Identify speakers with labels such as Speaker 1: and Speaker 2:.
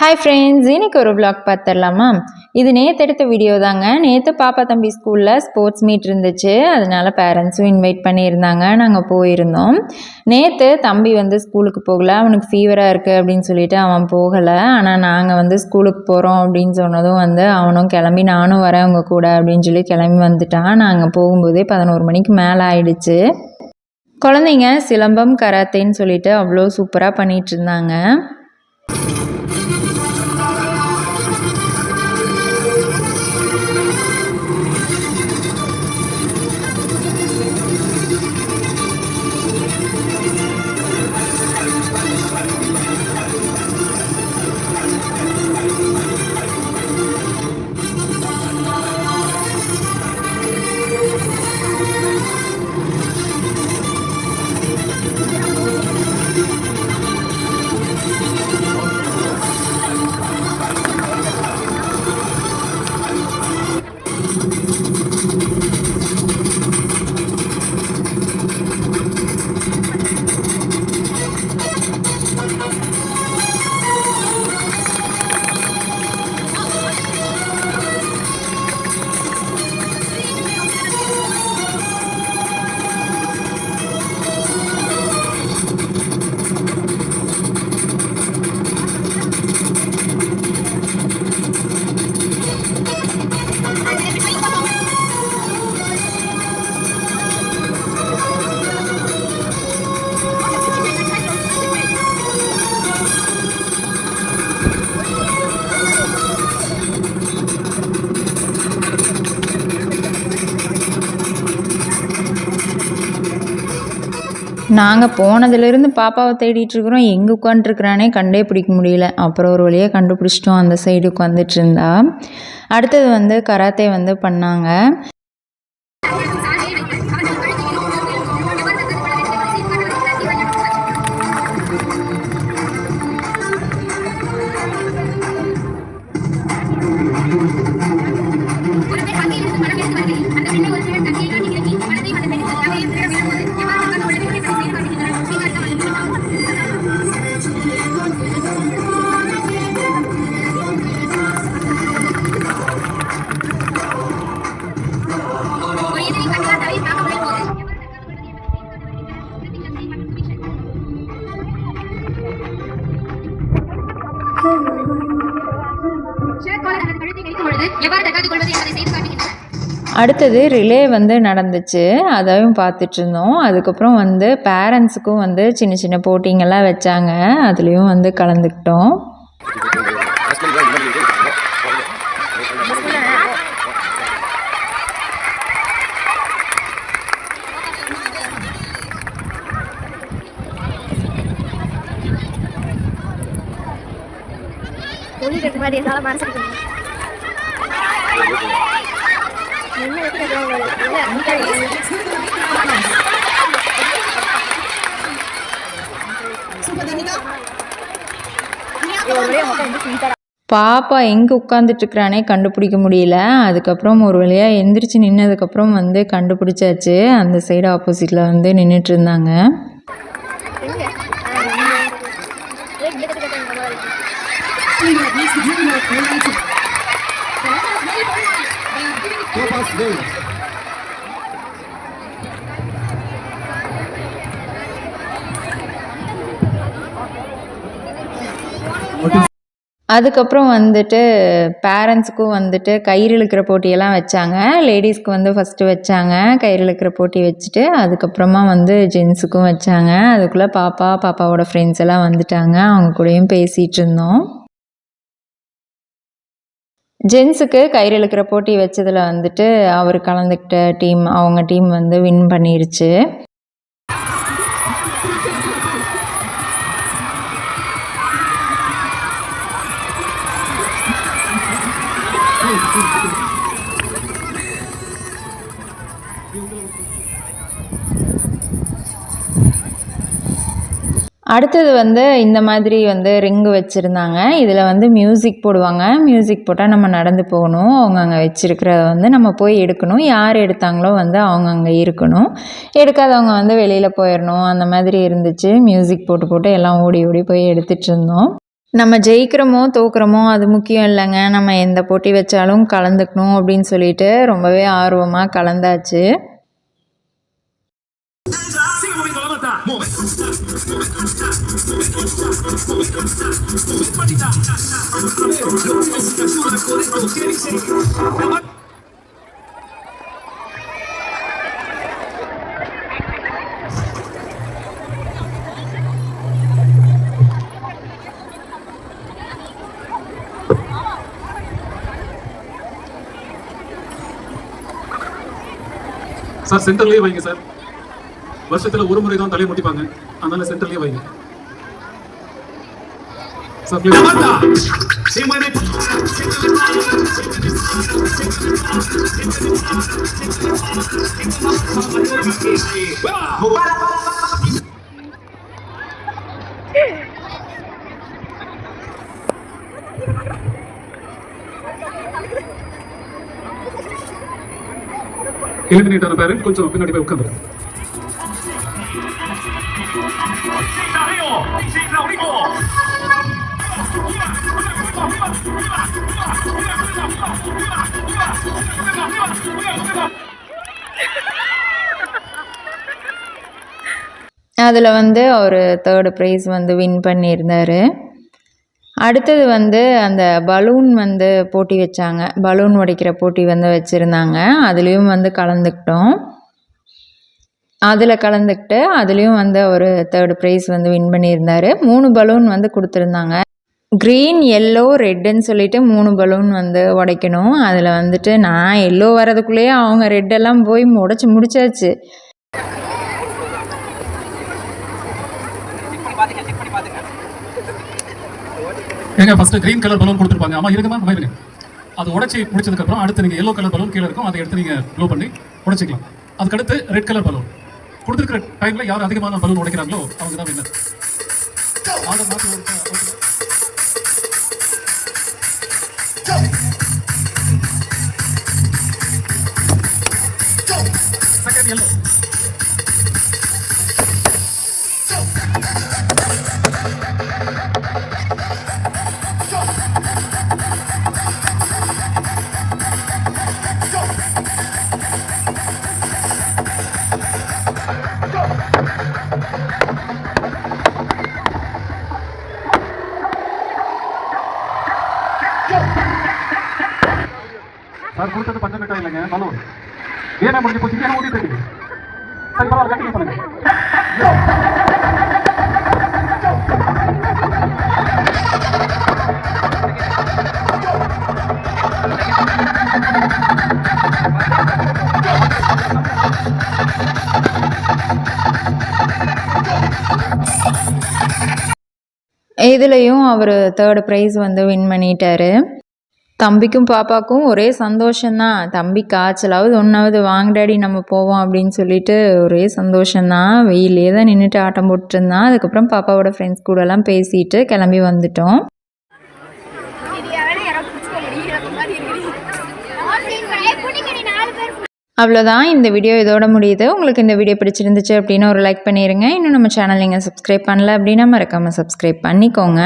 Speaker 1: Hi friends, இன்றைக்கி ஒரு vlog பார்த்துடலாமா? இது நேற்று எடுத்த வீடியோ தாங்க. நேற்று பாப்பா தம்பி ஸ்கூலில் ஸ்போர்ட்ஸ் மீட் இருந்துச்சு. அதனால் பேரண்ட்ஸும் இன்வைட் பண்ணியிருந்தாங்க. நாங்கள் போயிருந்தோம். நேற்று தம்பி ஸ்கூலுக்கு போகலை, அவனுக்கு ஃபீவராக இருக்குது அப்படின்னு சொல்லிட்டு அவன் போகலை. ஆனால் நாங்கள் ஸ்கூலுக்கு போகிறோம் அப்படின்னு சொன்னதும் அவனும் கிளம்பி நானும் வரேன் உங்கள் கூட அப்படின்னு சொல்லி கிளம்பி வந்துட்டான். நாங்கள் போகும்போதே 11 மணிக்கு மேலே ஆயிடுச்சு. குழந்தைங்க சிலம்பம் கராத்தேன்னு சொல்லிட்டு அவ்வளோ சூப்பராக பண்ணிகிட்டு இருந்தாங்க. நாங்கள் போனதுலேருந்து பாப்பாவை தேடிட்டுருக்குறோம். எங்கே உட்காந்துருக்குறானே கண்டே பிடிக்க முடியல. அப்புறம் ஒரு வழியாக கண்டுபிடிச்சிட்டோம். அந்த சைடு உட்காந்துட்டு இருந்தா. அடுத்தது கராத்தே பண்ணாங்க. அடுத்தது ரிலே நடந்துச்சு. அதையும் பார்த்துட்டு இருந்தோம். அதுக்கப்புறம் பேரண்ட்ஸுக்கும் சின்ன சின்ன போட்டிங்கெல்லாம் வச்சாங்க. அதுலேயும் கலந்துக்கிட்டோம். பாப்பா எங்கே உட்காந்துட்ருக்குறானே கண்டுபிடிக்க முடியல. அதுக்கப்புறம் ஒரு வழியாக எந்திரிச்சு நின்னதுக்கப்புறம் கண்டுபிடிச்சாச்சு. அந்த சைடு ஆப்போசிட்டில் நின்றுட்டு இருந்தாங்க. அதுக்கப்புறம் பேரண்ட்ஸுக்கும் கயிறு இழுக்கிற போட்டியெல்லாம் வச்சாங்க. லேடிஸ்க்கு ஃபஸ்ட்டு வச்சாங்க. கயிறு இழுக்கிற போட்டி வச்சுட்டு அதுக்கப்புறமா ஜென்ஸுக்கும் வச்சாங்க. அதுக்குள்ளே பாப்பாவோட ஃப்ரெண்ட்ஸ் எல்லாம் வந்துட்டாங்க. அவங்க கூடயும் பேசிகிட்டு இருந்தோம். ஜென்ஸுக்கு கயிறு இழுக்கிற போட்டி வச்சதில் அவர் கலந்துக்கிட்ட டீம், அவங்க டீம் வின் பண்ணிடுச்சு. அடுத்தது இந்த மாதிரி ரிங்கு வச்சுருந்தாங்க. இதில் மியூசிக் போடுவாங்க. மியூசிக் போட்டால் நம்ம நடந்து போகணும். அவங்க அங்கே வச்சுருக்கிறத நம்ம போய் எடுக்கணும். யார் எடுத்தாங்களோ அவங்க அங்கே இருக்கணும். எடுக்காதவங்க வெளியில் போயிடணும். அந்த மாதிரி இருந்துச்சு. மியூசிக் போட்டு எல்லாம் ஓடி ஓடி போய் எடுத்துகிட்டு இருந்தோம். நம்ம ஜெயிக்கிறோமோ தோக்குறோமோ அது முக்கியம் இல்லைங்க, நம்ம எந்த போட்டி வச்சாலும் கலந்துக்கணும் அப்படின்னு சொல்லிட்டு ரொம்பவே ஆர்வமாக கலந்தாச்சு.
Speaker 2: சார் சென்டர்லயே வைங்க சார். வருஷத்துல ஒரு முறை தான் தலையை முட்டிப்பாங்க, அதனால சென்டர்லயே வைங்க சார். எலிமினேட் ஆன பேரண்ட் கொஞ்சம் பின்னாடி போய் உட்காந்து.
Speaker 1: அதில் அவர் 3rd ப்ரைஸ் வின் பண்ணியிருந்தார். அடுத்தது அந்த பலூன் போட்டி வச்சாங்க, பலூன் உடைக்கிற போட்டி வச்சுருந்தாங்க. அதுலேயும் கலந்துக்கிட்டோம். அதில் கலந்துக்கிட்டு அதுலேயும் ஒரு 3rd ப்ரைஸ் வின் பண்ணியிருந்தார். 3 பலூன் கொடுத்துருந்தாங்க. க்ரீன், எல்லோ, ரெட்டுன்னு சொல்லிட்டு 3 பலூன் உடைக்கணும். அதில் நான் எல்லோ வரதுக்குள்ளேயே அவங்க ரெட்டெல்லாம் போய் உடைச்சி முடிச்சாச்சு.
Speaker 2: ஏங்க ஃபர்ஸ்ட் கிரீன் கலர் பலூன் கொடுத்துருப்பாங்க, ஆமா இருக்குமா இருங்க. அது உடைச்சி முடிச்சதுக்கு அப்புறம் அடுத்து நீங்க எல்லோ கலர் பலூன் கீழே இருக்கும், அதை எடுத்து நீங்க ப்ளோ பண்ணி உடைச்சிக்கலாம். அதுக்கு அடுத்து ரெட் கலர் பலூன் கொடுத்துருக்கிற டைம்ல யார் அதிகமான பலூன் உடைக்கிறாங்களோ அவங்க தான் வின்னர். ஆர்டர் மாற்றி செகண்ட் எல்லோ. சார் கொடுத்தது பஞ்ச மிட்டாய் இல்லைங்க, பலூன். ஏன்னா முடிஞ்சு போச்சு, ஏன்னா ஓடிட்டு இருக்கு. சரி பரவாயில்ல, கண்டினியூ பண்ணுங்க.
Speaker 1: இதுலேயும் 3rd ப்ரைஸ் வின் பண்ணிட்டாரு. தம்பிக்கும் பாப்பாவுக்கும் ஒரே சந்தோஷந்தான். தம்பி காய்ச்சலாவது ஒன்றாவது வாங்க டாடி நம்ம போவோம் அப்படின்னு சொல்லிட்டு ஒரே சந்தோஷந்தான். வெயிலே தான் நின்றுட்டு ஆட்டம் போட்டுருந்தான். அதுக்கப்புறம் பாப்பாவோட ஃப்ரெண்ட்ஸ் கூடலாம் பேசிட்டு கிளம்பி வந்துட்டோம். அவ்வளோதான், இந்த வீடியோ இதோட முடியுது. உங்களுக்கு இந்த வீடியோ பிடிச்சிருந்துச்சு அப்படின்னா ஒரு லைக் பண்ணிடுங்க. இன்னும் நம்ம சேனல் நீங்கள் சப்ஸ்கிரைப் பண்ணல அப்படின்னா மறக்காமல் சப்ஸ்கிரைப் பண்ணிக்கோங்க.